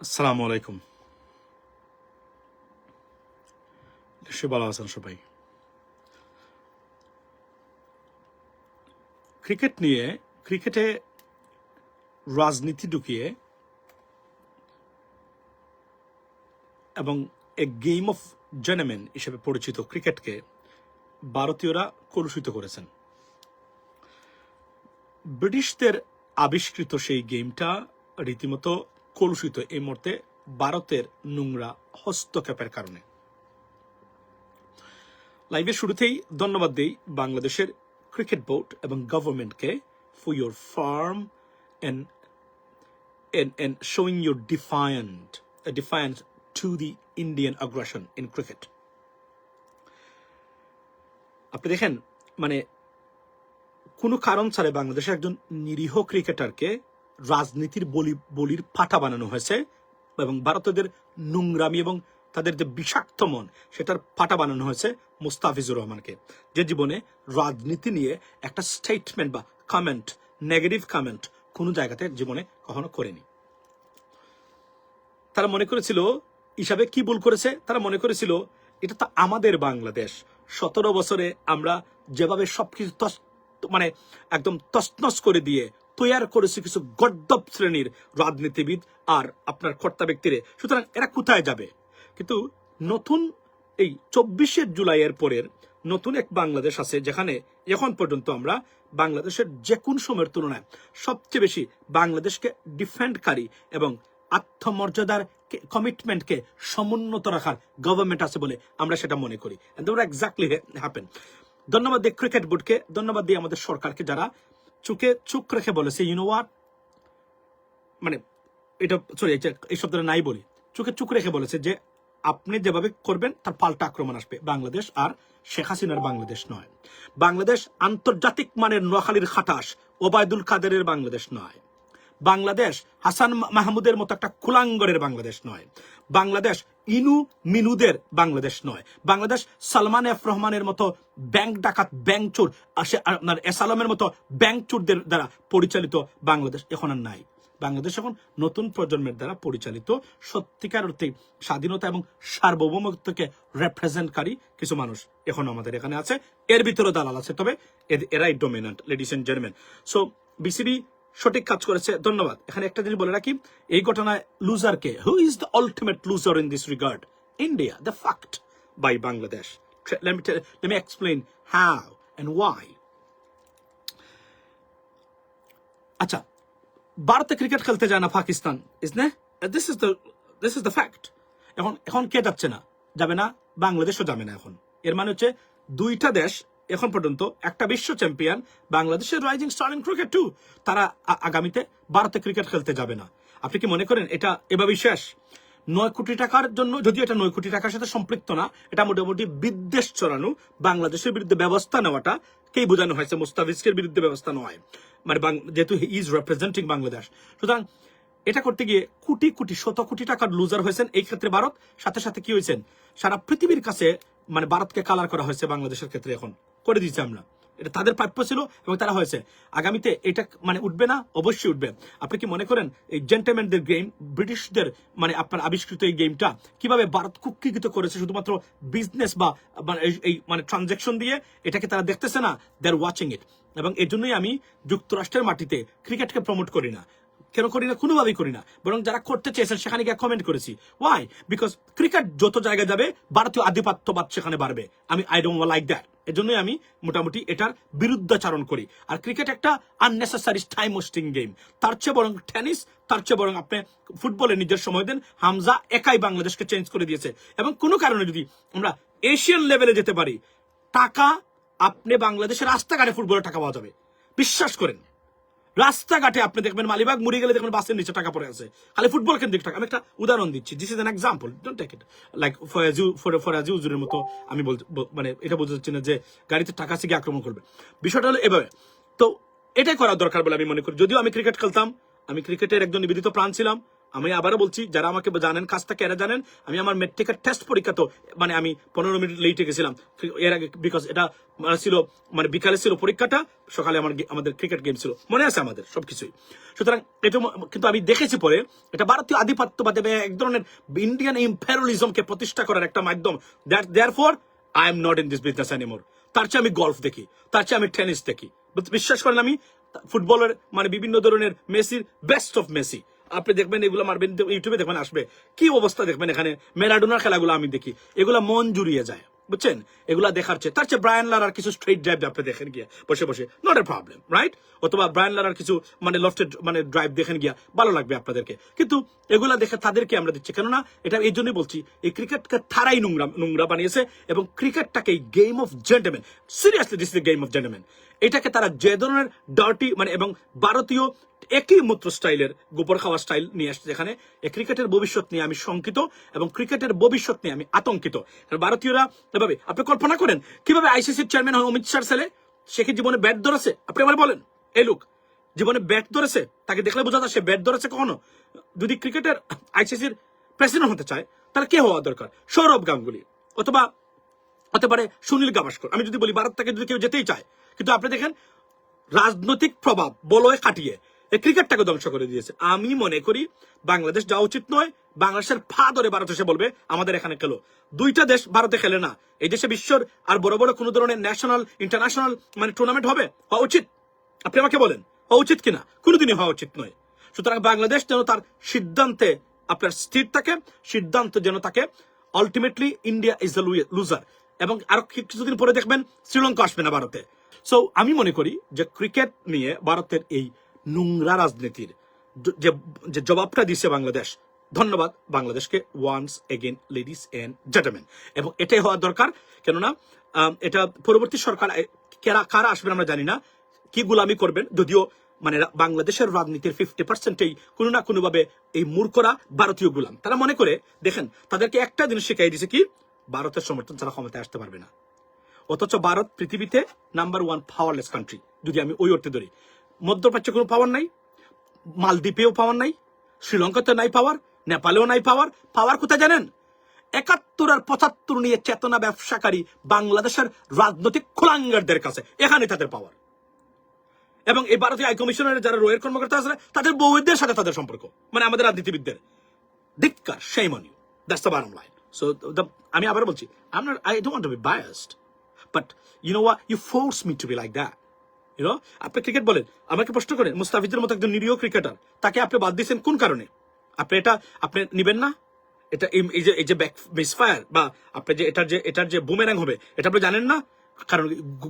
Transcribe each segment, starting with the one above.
আসসালামু আলাইকুম। নিশ্চয়ই ভালো আছেন সবাই। ক্রিকেটে রাজনীতি ঢুকিয়ে এবং এ গেম অফ জেন্টলম্যান হিসেবে পরিচিত ক্রিকেটকে ভারতীয়রা কলুষিত করেছেন। ব্রিটিশদের আবিষ্কৃত সেই গেমটা রীতিমতো কলুষিত এই মুহূর্তে ভারতের নোংরা হস্তক্ষেপের কারণে। লাইভের শুরুতেই ধন্যবাদ দেই বাংলাদেশের ক্রিকেট বোর্ড এবং গভর্নমেন্টকে for your farm and showing your defiance to the Indian aggression in cricket. আপনি দেখেন মানে কোনো কারণ ছাড়াই বাংলাদেশের একজন নিরীহ ক্রিকেটারকে রাজনীতির বলির পাঠা বানানো হয়েছে এবং ভারতীয়দের নোংরামি এবং তাদের যে বিষাক্ত মন সেটার পাঠা বানানো হয়েছে মুস্তাফিজুর রহমানকে, যে জীবনে রাজনীতি নিয়ে একটা স্টেটমেন্ট বা কমেন্ট, নেগেটিভ কমেন্ট কোনো জায়গাতে জীবনে কখনো করেনি। তারা মনে করেছিল হিসাবে কি ভুল করেছে, তারা মনে করেছিল এটা তো আমাদের বাংলাদেশ, 17 বছরে আমরা যেভাবে সবকিছু মানে একদম তছনছ করে দিয়ে তৈয়ার করেছি কিছু গর্দব শ্রেণীর রাজনীতিবিদ আর আপনার কর্তা ব্যক্তিরে, সুতরাং এরা কোথায় যাবে। কিন্তু নতুন এই 24শে জুলাইয়ের পরের নতুন এক বাংলাদেশ আছে যেখানে এখন পর্যন্ত আমরা বাংলাদেশের যে কোন সময়ের তুলনায় সবচেয়ে বেশি বাংলাদেশকে ডিফেন্ডকারী এবং আত্মমর্যাদার কমিটমেন্টকে সমুন্নত রাখার গভর্নমেন্ট আছে বলে আমরা সেটা মনে করি। Exactly happen. ধন্যবাদ দিই ক্রিকেট বোর্ডকে, ধন্যবাদ দিই আমাদের সরকারকে যারা চোখে চোখ রেখে বলেছে ইউ নো হোয়াট, মানে এটা সরি এই শব্দটা নাই বলি, চোখে চোখ রেখে বলেছে যে আপনি যেভাবে করবেন তার পাল্টা আক্রমণ আসবে। বাংলাদেশ আর শেখ হাসিনার বাংলাদেশ নয়, বাংলাদেশ আন্তর্জাতিক মানের নোয়াখালীর খাটাস ওবায়দুল কাদেরের বাংলাদেশ নয়, বাংলাদেশ হাসান মাহমুদের মতো একটা কুলাঙ্গরের বাংলাদেশ নয়, বাংলাদেশ ইনু মিনুদের বাংলাদেশ নয়, বাংলাদেশ সালমান এফ রহমানের মতো ব্যাংক ডাকাত ব্যাংক চোর আপনার এসালমের মতো ব্যাংক চোরদের দ্বারা পরিচালিত বাংলাদেশ এখন আর নাই। বাংলাদেশ এখন নতুন প্রজন্মের দ্বারা পরিচালিত সত্যিকার অর্থে স্বাধীনতা এবং সার্বভৌমত্বকে রেপ্রেজেন্টকারী কিছু মানুষ এখন আমাদের এখানে আছে। এর ভিতরে দালাল আছে, তবে এরাই dominant. Ladies and gentleman, so BCB সঠিক কাজ করেছে, ধন্যবাদ। এখানে একটা জিনিস বলে রাখি, এই ঘটনায় লুজার কে, who is the ultimate loser in this regard? India, the fact by Bangladesh. Let me explain how and why. আচ্ছা, ভারতে ক্রিকেট খেলতে যায় না Pakistan, this is the fact. এখন কে যাচ্ছে না, যাবে না, বাংলাদেশও যাবে না। এখন এর মানে হচ্ছে দুইটা দেশ এখন পর্যন্ত, একটা বিশ্ব চ্যাম্পিয়ন বাংলাদেশের rising star in cricket two, তারা আগামীতে ভারতে ক্রিকেট খেলতে যাবে না। আপনি কি মনে করেন এটা এভাবেই শেষ? 9 কোটি টাকার জন্য, যদিও এটা 9 কোটি টাকার সাথে সম্পৃক্ত না, এটা মোটামুটি বিদ্বেষ ছড়ানো, বাংলাদেশের বিরুদ্ধে ব্যবস্থা নেওয়াটা কেই বোঝানো হয়েছে, মুস্তাফিজের বিরুদ্ধে ব্যবস্থা নয়, মানে যেহেতু হি ইজ রিপ্রেজেন্টিং বাংলাদেশ। সুতরাং এটা করতে গিয়ে কোটি কোটি শত কোটি টাকার লুজার হয়েছেন এই ক্ষেত্রে ভারত, সাথে সাথে কি হয়েছেন সারা পৃথিবীর কাছে মানে ভারতকে কালার করা হয়েছে বাংলাদেশের ক্ষেত্রে, এখন করে দিয়েছে আমরা, এটা তাদের প্রাপ্য ছিল এবং তারা হয়েছে। আগামীতে এটা মানে উঠবে না, অবশ্যই উঠবে। আপনি কি মনে করেন এই জেন্টলম্যানদের গেম, ব্রিটিশদের মানে আপনার আবিষ্কৃত এই গেমটা কিভাবে ভারত কুক্ষিগত করেছে শুধুমাত্র বিজনেস বা এই মানে ট্রানজাকশন দিয়ে? এটাকে তারা দেখতেছে না, দে আর ওয়াচিং ইট। এবং এর জন্যই আমি যুক্তরাষ্ট্রের মাটিতে ক্রিকেটকে প্রমোট করি না। কেন করি না? কোনোভাবেই করি না, বরং যারা করতে চেয়েছেন সেখানে গিয়ে কমেন্ট করেছি। ওয়াই? বিকজ ক্রিকেট যত জায়গায় যাবে ভারতীয় আধিপত্যবাদ সেখানে বাড়বে। I don't like that. এর জন্যই আমি মোটামুটি এটার বিরুদ্ধাচারণ করি। আর ক্রিকেট একটা আননেসেসারি টাইম ওয়েস্টিং গেম, তার চেয়ে বরং টেনিস, তার চেয়ে বরং আপনি ফুটবলে নিজের সময় দেন। হামজা একাই বাংলাদেশকে চেঞ্জ করে দিয়েছে। এবং কোনো কারণে যদি আমরা এশিয়ান লেভেলে যেতে পারি, টাকা আপনি বাংলাদেশের রাস্তাঘাটে ফুটবলের টাকা পাওয়া যাবে, বিশ্বাস করেন। রাস্তাঘাটে আপনি দেখবেন মালিবাগ মুড়ি গেলে দেখবেন বাসের নিচে টাকা পড়ে আছে, খালি ফুটবল কেন্দ্রিক টাকা। আমি একটা উদাহরণ দিচ্ছি, this is an example, don't take it like Faraji হুজুরের মতো। আমি মানে এটা বলতে চাচ্ছি না যে গাড়িতে টাকা আছে গিয়ে আক্রমণ করবে। বিষয়টা হলো এভাবে। তো এটাই করা দরকার বলে আমি মনে করি। যদিও আমি ক্রিকেট খেলতাম, আমি ক্রিকেটের একজন নিবেদিত প্রাণ ছিলাম, আমি আবারও বলছি, যারা আমাকে জানেন কাছ থেকে এরা জানেন, আমি আমার মেট্রিকের টেস্ট পরীক্ষা তো মানে আমি 15 মিনিট লেটে গেছিলাম এর আগে, বিকজ এটা ছিল মানে বিকালে ছিল পরীক্ষাটা, সকালে আমাদের ক্রিকেট গেম ছিল, মনে আছে আমাদের সবকিছুই। সুতরাং এটা কিন্তু আমি দেখেছি পরে এটা ভারতীয় আধিপত্যবাদ এক ধরনের ইন্ডিয়ান ইম্পেরিয়ালিজমকে প্রতিষ্ঠা করার একটা মাধ্যম। Therefore I am not in this business anymore. তার চেয়ে আমি গলফ দেখি, তার চেয়ে আমি টেনিস দেখি। বিশ্বাস করেন আমি ফুটবলের মানে বিভিন্ন ধরনের মেসির বেস্ট অফ মেসি আপনি দেখবেন, এগুলো মারবেন ইউটিউবে দেখবেন আসবে, কি অবস্থা দেখবেন এখানে। ম্যারাডোনার খেলাগুলো আমি দেখি, এগুলা মন জুড়িয়ে যায়, বুঝছেন? এগুলা দেখার চেয়ে তার চেয়ে ব্রায়ান লারার কিছু স্ট্রেট ড্রাইভ আপনি দেখেন গিয়া বসে বসে, নট এ প্রবলেম, রাইট? অথবা ব্রায়ান লারার কিছু মানে লফটেড মানে ড্রাইভ দেখেন গিয়া ভালো লাগবে আপনাদেরকে, কিন্তু এগুলা দেখে তাদেরকে আমরা দিচ্ছি কেননা এটা এই জন্যই বলছি, এই ক্রিকেটকে তারাই নোংরা বানিয়েছে, এবং ক্রিকেটটাকে game of gentleman, seriously this is the game of gentleman. এটাকে তারা যে ধরনের ডার্টি মানে এবং ভারতীয় একই মূত্র স্টাইলের গোবর খাওয়া স্টাইল নিয়ে আসছে, যেখানে ক্রিকেটের ভবিষ্যৎ নিয়ে আমি শঙ্কিত এবং ক্রিকেটের ভবিষ্যৎ নিয়ে আমি আতঙ্কিত। ভারতীয়রা এভাবে, আপনি কল্পনা করেন কিভাবে আইসিসির চেয়ারম্যান হয় অমিত শাহর ছেলে, সে কি জীবনে ব্যাট ধরেছে? আপনি আমার বলেন, এই লোক জীবনে ব্যাট ধরেছে? তাকে দেখলে বোঝা যায় সে ব্যাট ধরেছে কখনো? যদি ক্রিকেটের আইসিসির প্রেসিডেন্ট হতে চায় তাহলে কে হওয়া দরকার? সৌরভ গাঙ্গুলি অথবা হতে পারে সুনীল গাভাস্কর। আমি যদি বলি ভারত থেকে যদি কেউ যেতেই চায়, কিন্তু আপনি দেখেন রাজনৈতিক প্রভাব বলয়ে কাটিয়ে এই ক্রিকেটটাকে ধ্বংস করে দিয়েছে। আমি মনে করি বাংলাদেশ যাওয়া উচিত নয়। বাংলাদেশের ফা ধরে ভারত এসে বলবে আমাদের এখানে খেলো। দুইটা দেশ ভারতে খেলে না, এই দেশে বিশ্বর আর বড় বড় কোন ধরনের ন্যাশনাল ইন্টারন্যাশনাল মানে টুর্নামেন্ট হবে, হওয়া উচিত? আপনি আমাকে বলেন হওয়া উচিত কিনা? কোনোদিনই হওয়া উচিত নয়। সুতরাং বাংলাদেশ যেন তার সিদ্ধান্তে আপনার স্থির থাকে, সিদ্ধান্ত যেন থাকে ultimately India is the loser. এবং আরো কিছুদিন পরে দেখবেন শ্রীলঙ্কা আসবে না ভারতে। সো আমি মনে করি যে ক্রিকেট নিয়ে ভারতের এই নোংরা রাজনীতির যে জবাবটা দিচ্ছে বাংলাদেশ, ধন্যবাদ বাংলাদেশকে once again, ladies and gentleman. এবং এটাই হওয়া দরকার, কেননা এটা পরবর্তী সরকার কারা আসবেন আমরা জানি না, কি গুলামি করবেন। যদিও মানে বাংলাদেশের রাজনীতির 50%ই কোনো না কোনো ভাবে এই মূর্খরা ভারতীয় গুলাম। তারা মনে করে, দেখেন তাদেরকে একটা জিনিস শিখাই দিছে কি, ভারতের সমর্থন ছাড়া ক্ষমতায় আসতে পারবে না। অথচ ভারত পৃথিবীতে নাম্বার 1 পাওয়ারলেস কান্ট্রি, যদি আমি ওই অর্থে ধরি। মধ্যপ্রাচ্যে কোনো পাওয়ার নাই, মালদ্বীপেও পাওয়ার নাই, শ্রীলঙ্কাতে নাই পাওয়ার, নেপালেও নাই পাওয়ার। পাওয়ার কোথায় জানেন? 71 আর 75 নিয়ে চেতনা ব্যবসাকারী বাংলাদেশের রাজনৈতিক খোলাঙ্গারদের কাছে, এখানে তাদের পাওয়ার। এবং এই ভারতীয় হাই কমিশনের যারা রয়ের কর্মকর্তা আছে তাদের বউদের সাথে তাদের সম্পর্ক, মানে আমাদের রাজনীতিবিদদের। ধিক্কার, shame on you. That's the bottom line. So আমি আবার বলছি, I don't want to be biased, but you know what, you force me to be like that. You know, আপনি ক্রিকেট বলেন, আমাকে প্রশ্ন করেন মুস্তাফিজের মতো একজন নিরীহ ক্রিকেটার, তাকে আপনি বাদ দিয়েছেন কোন কারণে? আপনি নিবেন না? এটা এই যে ব্যাক মিসফায়ার বা আপনি যে এটার যে বুমেরাং হবে, এটা আপনি জানেন না? কারণ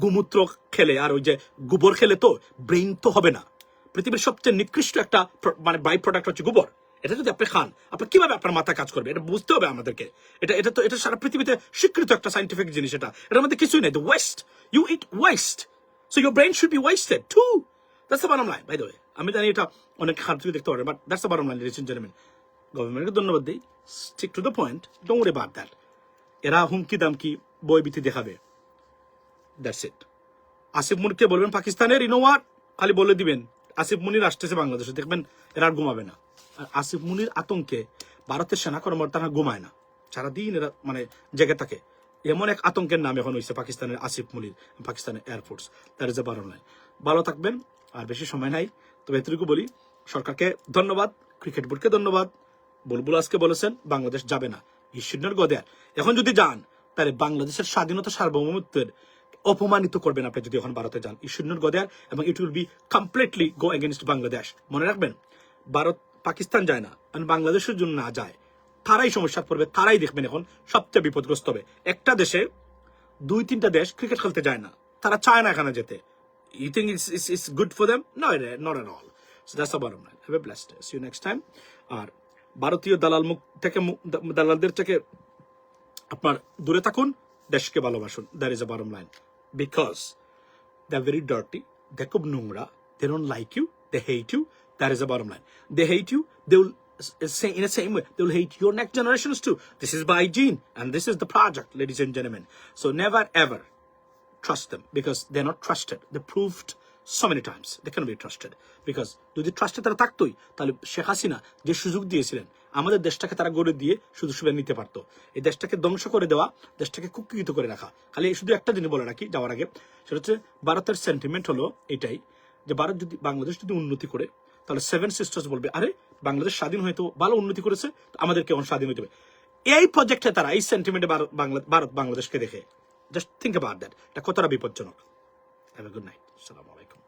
গোমূত্র খেলে আর ওই যে গোবর খেলে তো ব্রেইন তো হবে না। পৃথিবীর সবচেয়ে নিকৃষ্ট একটা মানে বাই প্রোডাক্ট হচ্ছে গোবর। এটা যদি আপনি খান, আপনার কিভাবে আপনার মাথা কাজ করবে এটা বুঝতে হবে আমাদেরকে। এটা সারা পৃথিবীতে স্বীকৃত একটা সাইন্টিফিক জিনিস। এটার মধ্যে কিছুই নেই। Waste, you eat waste, so your brain should be wasted too. That's the bottom line. By the way, আমি জানি এটা অনেক খারাপ থেকে দেখতে পারে, but that's the bottom line, ladies and gentleman. গভর্নমেন্টকে ধন্যবাদ দিই, stick to the point, don't worry about that. এরা হুমকি দামকি বইবিতি দেখাবে, দ্যাটস ইট। আসিফ মুনিরকে বলবেন পাকিস্তানের, ইউ নো হোয়াট, খালি বলে দিবেন আসিফ মুনির আসতেছে বাংলাদেশে, দেখবেন এরা আর ঘুমাবে না। আর আসিফ মুনির আতঙ্কে ভারতের সেনা কর্মকর্তারা ঘুমায় না, সারাদিন এরা মানে জেগে থাকে। এমন এক আতঙ্কের নাম এখন হয়েছে পাকিস্তানের আসিফ মুনির, পাকিস্তানের air force. That is a bottom line. ভালো থাকবেন, আর বেশি সময় নাই, তবে এতটুকু বলি, সরকারকে ধন্যবাদ, ক্রিকেট বোর্ডকে ধন্যবাদ। বুলবুল আজকে বলেছেন বাংলাদেশ যাবে না, হি শুড নট গো দেয়ার। এখন যদি যান তাহলে বাংলাদেশের স্বাধীনতা সার্বভৌমত্বের অপমানিত করবেন আপনি যদি এখন ভারতে যান। ই শুড নট গো দেয়ার, এবং it will be completely go against Bangladesh. মনে রাখবেন, ভারত পাকিস্তান যায় না, বাংলাদেশের জন্য না যায়, তারাই সমস্যা পড়বে, তারাই দেখবেন এখন সবচেয়ে বিপদগ্রস্ত হবে। একটা দেশে 2-3টা দেশ ক্রিকেট খেলতে যায় না, তারা চায় না এখানে যেতে। You think it's good for them? No, not at all. So that's the bottom line. Have a blessed day. See you next time. আর ভারতীয় দালালদের থেকে আপনার দূরে থাকুন, দেশকে ভালোবাসুন। That is the bottom line. Because they're very dirty, they're খুব নোংরা, they don't like you, they hate you. That is the bottom line. They hate you, they will say in the same way, they will hate your next generations too. This is by gene, and this is the project, ladies and gentlemen. So never ever trust them, because they're not trusted. They proved so many times. They cannot be trusted. Because যদি ট্রাস্টে তারা থাকতোই তাহলে শেখ হাসিনা যে সুযোগ দিয়েছিলেন আমাদের দেশটাকে তারা গড়ে দিয়ে সুযোগ সুবিধা নিতে পারতো। এই দেশটাকে ধ্বংস করে দেওয়া, দেশটাকে কুক্ষিগত করে রাখা। খালি শুধু একটা জিনিস বলে রাখি যাওয়ার আগে, সেটা হচ্ছে ভারতের সেন্টিমেন্ট হলো এটাই যে ভারত যদি বাংলাদেশ যদি উন্নতি করে তাহলে সেভেন সিস্টার্স বলবে আরে বাংলাদেশ স্বাধীন হয়তো ভালো উন্নতি করেছে, আমাদেরকে এখন স্বাধীন হইতে হবে। এই প্রজেক্টে তারা এই সেন্টিমেন্টে ভারত বাংলাদেশকে দেখে। Just think about that. এটা কতটা বিপজ্জনক। Have a good night. আসসালামু আলাইকুম।